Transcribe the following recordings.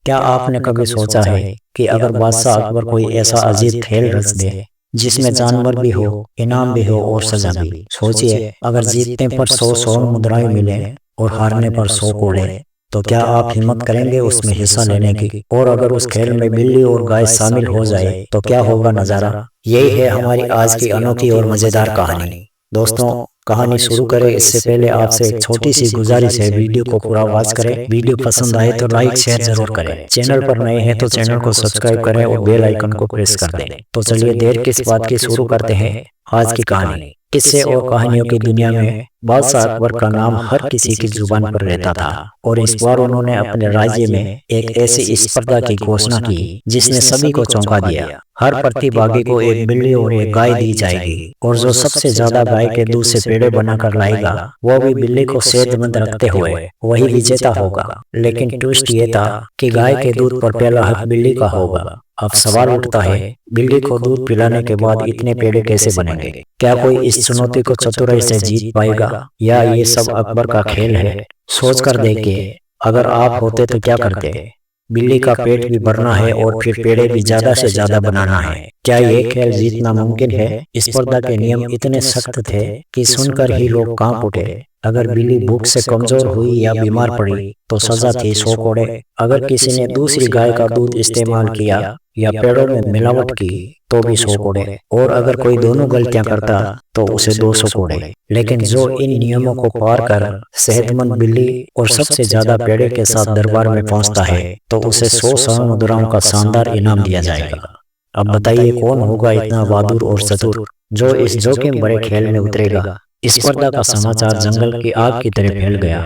क्या आपने कभी सोचा है कि अगर बादशाह अकबर कोई ऐसा अजीब खेल रच दे जिसमें जानवर भी हो, इनाम भी हो और सजा भी? सोचिए, अगर जीतने पर 100 स्वर्ण मुद्राएं मिले और हारने पर 100 कोड़े, तो क्या आप हिम्मत करेंगे उसमें हिस्सा लेने की? और अगर उस खेल में बिल्ली और गाय शामिल हो जाए तो क्या होगा नजारा? यही है हमारी आज की अनोखी और मजेदार कहानी। दोस्तों, कहानी शुरू करें इससे पहले आपसे एक छोटी सी गुजारिश है, वीडियो को पूरा वॉच करें। वीडियो पसंद आए तो लाइक शेयर जरूर करें। चैनल पर नए हैं तो चैनल को सब्सक्राइब करें और बेल आइकन को प्रेस कर दें। तो चलिए देर किस बात की, शुरू करते हैं आज की कहानी। किस्से और कहानियों की दुनिया में बादशाह अकबर का नाम हर किसी की जुबान पर रहता था और इस बार उन्होंने अपने राज्य में एक ऐसी स्पर्धा की घोषणा की जिसने सभी को चौंका दिया। हर प्रतिभागी को एक बिल्ली और एक गाय दी जाएगी और जो सबसे ज्यादा गाय के दूध से पेड़े बनाकर लाएगा, वो भी बिल्ली को सेहतमंद रखते हुए, वही विजेता होगा। लेकिन ट्विस्ट ये था कि गाय के दूध पर पहला हक बिल्ली का होगा। अब सवाल उठता है, बिल्ली को दूध पिलाने के बाद इतने पेड़े कैसे बनेंगे? क्या कोई इस चुनौती को चतुराई से जीत पाएगा या ये सब अकबर का खेल है? सोच कर देखिए, अगर आप होते तो क्या करते? बिल्ली का पेट भी भरना है और फिर पेड़े भी ज्यादा से ज्यादा बनाना है। क्या ये खेल जीतना मुमकिन है? स्पर्धा के नियम इतने सख्त थे कि सुनकर ही लोग कांप उठे। अगर बिल्ली भूख से कमजोर हुई या बीमार पड़ी तो सजा थी 100 कोड़े। अगर किसी ने दूसरी गाय का दूध इस्तेमाल किया या पेड़ों में मिलावट की तो भी 100 कोड़े, और अगर कोई दोनों गलतियां करता तो उसे 200 कोड़े। लेकिन जो इन नियमों को पार कर सेहतमंद बिल्ली और सबसे ज्यादा पेड़े के साथ दरबार में पहुंचता है तो उसे 100 स्वर्ण मुद्राओं का शानदार इनाम दिया जाएगा। अब बताइए, कौन होगा इतना बहादुर और चतुर जो इस जोखिम भरे खेल में उतरेगा? स्पर्धा का समाचार जंगल की आग की तरह फैल गया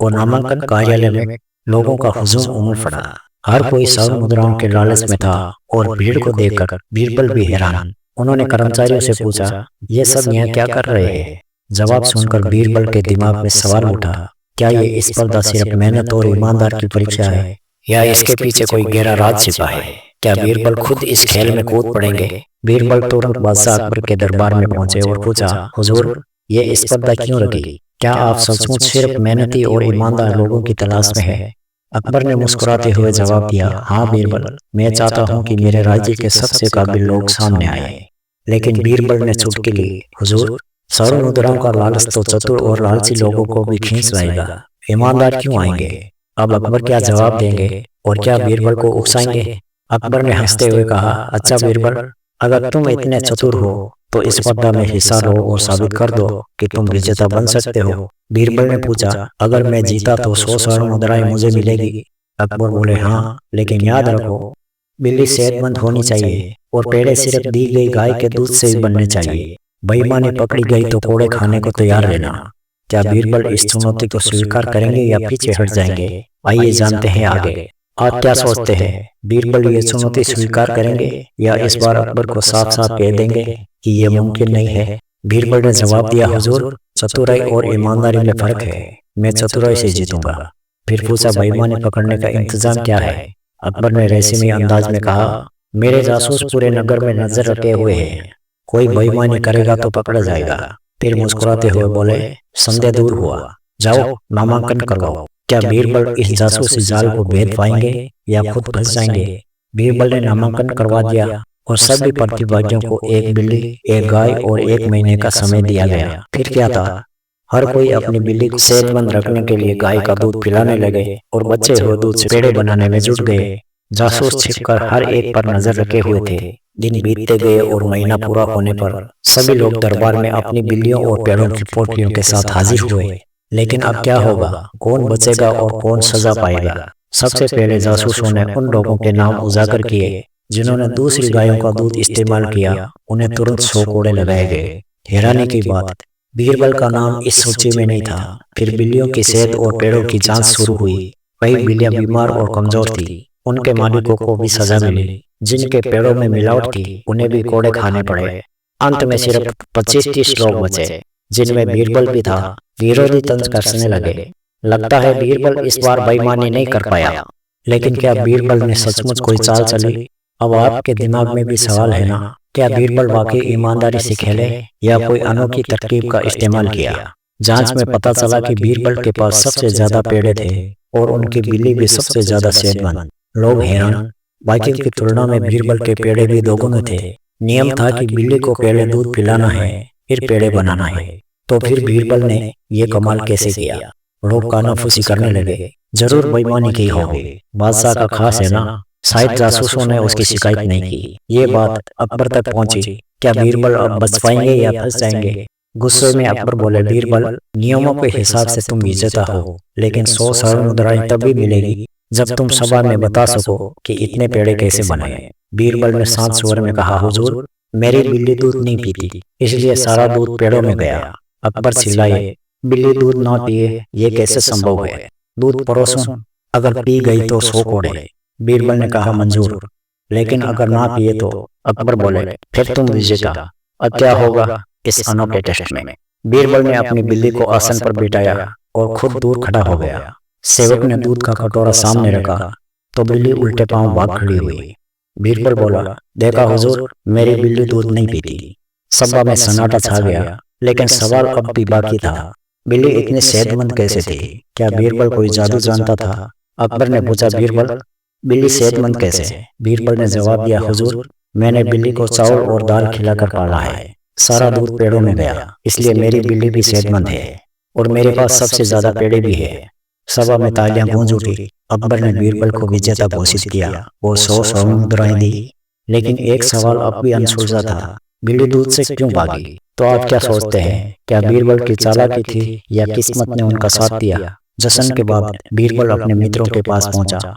और नामांकन कार्यालय में लोगों का हुजूम उमड़ पड़ा। हर कोई स्वर्ण मुद्राओं के लालच में था और भीड़ को देखकर बीरबल भी हैरान। उन्होंने कर्मचारियों से पूछा, ये सब यहाँ क्या कर रहे हैं? जवाब सुनकर बीरबल के दिमाग में सवाल उठा, क्या ये स्पर्धा सिर्फ मेहनत और ईमानदार की परीक्षा है या इसके पीछे कोई गहरा राज छिपा है? क्या बीरबल खुद इस खेल में कूद पड़ेंगे? बीरबल तुरंत बादशाह अकबर के दरबार में पहुंचे और पूछा, हुजूर, ये स्पर्धा क्यों रखी? क्या आप सचमुच सिर्फ मेहनती और ईमानदार लोगों की तलाश में है? अकबर ने मुस्कुराते हुए जवाब दिया, हाँ बीरबल, मैं चाहता हूँ कि मेरे राज्य के सबसे काबिल लोग सामने आए। लेकिन बीरबल ने चुटकी ली, हुजूर, स्वर्ण मुद्राओं का लालच तो चतुर और लालची लोगों को भी खींच लाएगा, ईमानदार क्यों आएंगे? अब अकबर क्या जवाब देंगे और क्या बीरबल को उकसाएंगे? अकबर ने हंसते हुए कहा, अच्छा बीरबल, अगर तुम इतने चतुर हो तो इस स्पर्धा में हिस्सा लो और साबित कर दो कि तुम विजेता बन सकते हो। बीरबल ने पूछा, अगर मैं जीता तो 100 स्वर्ण मुद्राएं मुझे मिलेगी? अकबर बोले, हाँ, लेकिन याद रखो, बिल्ली सेहतमंद होनी चाहिए और पेड़े सिर्फ दी गई गाय के दूध से ही बनने चाहिए। बेईमानी पकड़ी गई तो कोड़े खाने को तैयार रहना। क्या बीरबल इस चुनौती को स्वीकार करेंगे या पीछे हट जाएंगे? आइए जानते हैं आगे। आप क्या सोचते हैं, बीरबल ये चुनौती स्वीकार करेंगे या इस बार अकबर को साफ साफ कह देंगे कि ये मुमकिन नहीं है? बीरबल ने जवाब दिया, हुजूर, चतुराई और ईमानदारी में फर्क है, मैं चतुराई से जीतूंगा। फिर पूछा, बेईमानी पकड़ने का इंतजाम क्या है? अकबर ने रहस्यमय अंदाज में कहा, मेरे जासूस पूरे नगर में नजर रखे हुए हैं, कोई बेईमानी करेगा तो पकड़ा जाएगा। फिर मुस्कुराते हुए बोले, संदेह दूर हुआ, जाओ नामांकन करवाओ। क्या बीरबल इस जासूसी जाल को भेद पाएंगे या खुद फंस जाएंगे? बीरबल ने नामांकन करवा दिया और सभी प्रतिभागियों को एक बिल्ली, एक गाय और 1 महीने का समय दिया गया। फिर क्या था, हर कोई अपनी बिल्ली को सेहतमंद रखने के लिए गाय का दूध पिलाने लगे और बचे हुए दूध से पेड़े बनाने में जुट गए। जासूस छिपकर हर एक पर नजर रखे हुए थे। दिन बीतते गए और महीना पूरा होने पर सभी लोग दरबार में अपनी बिल्लियों और पेड़ों की पोटलियों के साथ हाजिर हुए। लेकिन अब क्या होगा, कौन बचेगा और कौन सजा पाएगा? सबसे पहले जासूसों ने उन लोगों के नाम उजागर किए जिन्होंने दूसरी गायों का दूध इस्तेमाल किया। उन्हें तुरंत 100 कोड़े लगाए गए। हैरानी की बात, बीरबल का नाम इस सूची में नहीं था। फिर बिल्लियों की सेहत और पेड़ों की जांच शुरू हुई। कई बिल्लियां बीमार और कमजोर थी, उनके मालिकों को भी सजा मिली। जिनके पेड़ों में मिलावट थी उन्हें भी कोड़े खाने पड़े। अंत में सिर्फ 25-30 लोग बचे, जिनमें बीरबल भी था। विरोधी तंज कसने लगे। लगता है बीरबल इस बार बेईमानी नहीं कर पाया। लेकिन क्या बीरबल ने सचमुच कोई चाल चली? अब आपके दिमाग में भी सवाल है ना, क्या बीरबल वाकई ईमानदारी से खेले या कोई अनोखी तरकीब का इस्तेमाल किया? जांच में पता चला कि बीरबल के पास सबसे ज्यादा पेड़े थे और उनकी बिल्ली भी सबसे ज्यादा सेहतमंद। लोग हैरान। बाकी की तुलना में बीरबल के पेड़े भी दोगुने थे। नियम था कि बिल्ली को पहले दूध पिलाना है, फिर पेड़े बनाना है। तो फिर बीरबल ने ये कमाल कैसे किया? लोग कानाफूसी करने लगे। जरूर बेईमानी की होगी, बादशाह का खास है ना। शायद जासूसों ने उसकी शिकायत नहीं की। ये बात अकबर तक पहुंची। क्या बीरबल अब बच पाएंगे या फंस जाएंगे? गुस्से में अकबर बोले, बीरबल, नियमों के हिसाब से तुम विजेता हो, लेकिन 100 स्वर्ण मुद्राएं तब भी मिलेगी जब तुम सभा में बता सको कि इतने पेड़े कैसे बने। बीरबल ने शांत स्वर में कहा, हुजूर, मेरी बिल्ली दूध नहीं पीती, इसलिए सारा दूध पेड़ों में गया। अकबर चिल्लाए, बिल्ली दूध ना पिए ये कैसे संभव है? दूध परोसूं, अगर पी गई तो 100 कोड़े। बीरबल ने कहा, मंजूर, लेकिन अगर ना पिए तो? अकबर बोले, फिर तुम विजेता। अब क्या होगा इस अनोखे टेस्ट में? बीरबल ने अपनी बिल्ली को आसन पर बिठाया और खुद दूर खड़ा हो गया। सेवक ने दूध का कटोरा सामने रखा तो बिल्ली उल्टे पांव भाग खड़ी हुई। बीरबल बोला, देखा हुजूर, मेरी बिल्ली दूध नहीं पीती। सभा में सन्नाटा छा गया, लेकिन सवाल अब भी बाकी था, बिल्ली इतनी सेहतमंद कैसे थी? क्या बीरबल कोई जादू जानता था? अकबर ने पूछा, बीरबल, बिल्ली सेहतमंद कैसे? बीरबल ने जवाब दिया, हुजूर, मैंने बिल्ली को चावल और दाल खिलाकर पाला है। सारा दूध पेड़ों में गया, इसलिए मेरी बिल्ली भी सेहतमंद है और मेरे पास सबसे ज्यादा पेड़े भी है। सभा में तालियां गूंज उठी। अकबर ने बीरबल को विजेता घोषित किया। वो 100 स्वर्ण मुद्राएं दी, लेकिन एक सवाल अब भी अनसुलझा था, बिल्ली दूध से क्यों भागी? तो आप क्या सोचते हैं, क्या बीरबल की चालाकी थी या किस्मत ने उनका साथ दिया? जश्न के बाद बीरबल अपने मित्रों के पास पहुंचा।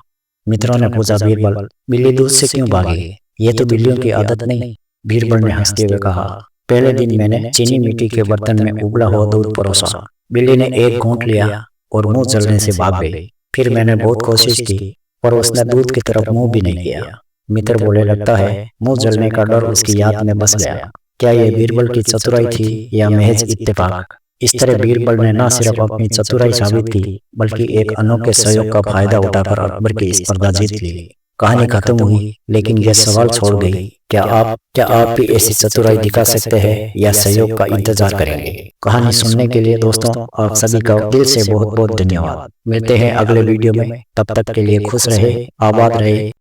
मित्रों ने पूछा, बीरबल, बिल्ली दूध से क्यों भागी? ये तो बिल्लियों की आदत नहीं। बीरबल ने हंसते हुए कहा, पहले दिन मैंने चीनी मिट्टी के बर्तन में उबला हुआ दूध परोसा। बिल्ली ने एक घूंट लिया और मुंह जलने से भाग गई। फिर मैंने बहुत कोशिश की पर उसने दूध की तरफ मुंह भी नहीं किया। मित्र बोले, लगता है मुंह जलने का डर उसकी याद में बस गया। क्या ये बीरबल की चतुराई थी या महज इत्तेफाक? इस तरह बीरबल ने न सिर्फ अपनी चतुराई साबित की, बल्कि एक अनोखे सहयोग का फायदा उठाकर अकबर की स्पर्धा जीत ली। कहानी खत्म हुई, लेकिन यह सवाल छोड़ गई, क्या आप भी ऐसी चतुराई दिखा सकते हैं या सहयोग का इंतजार करेंगे? कहानी सुनने के लिए दोस्तों आप सभी का दिल से बहुत बहुत धन्यवाद। मिलते हैं अगले वीडियो में, तब तक के लिए खुश रहे, आबाद रहे।